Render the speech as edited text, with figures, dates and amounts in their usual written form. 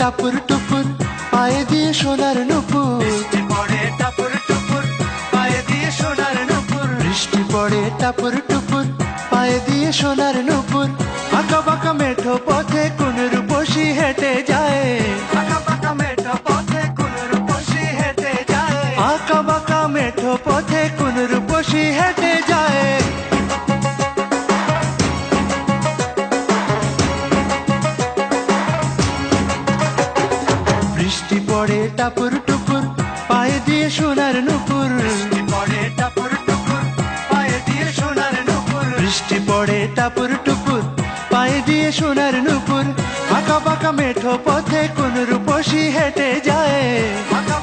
টাপুর টুপুর পায়ে দিয়ে সোনার নুপুর, বৃষ্টি পড়ে টাপুর টুপুর পায়ে দিয়ে সোনার নুপুর, বৃষ্টি পড়ে টাপুর টুপুর পায়ে দিয়ে সোনার নুপুর। আঁকা বাঁকা মেঠো পথে কোন রূপসী হেঁটে যায়, আঁকা বাঁকা মেঠো পথে কোন রূপসী হেঁটে যায়, আঁকা বাঁকা মেঠো পথে কোন রূপসী হেঁটে যায়। বৃষ্টি পড়ে টাপুর টুপুর পায়ে দিয়ে সোনার নুপুর, বৃষ্টি পড়ে টাপুর টুপুর পায়ে দিয়ে সোনার নুপুর, বৃষ্টি পড়ে টাপুর টুপুর পায়ে দিয়ে সোনার নুপুর। আঁকা বাঁকা মেঠো পথে কোন রূপসী হেঁটে যায়, আঁকা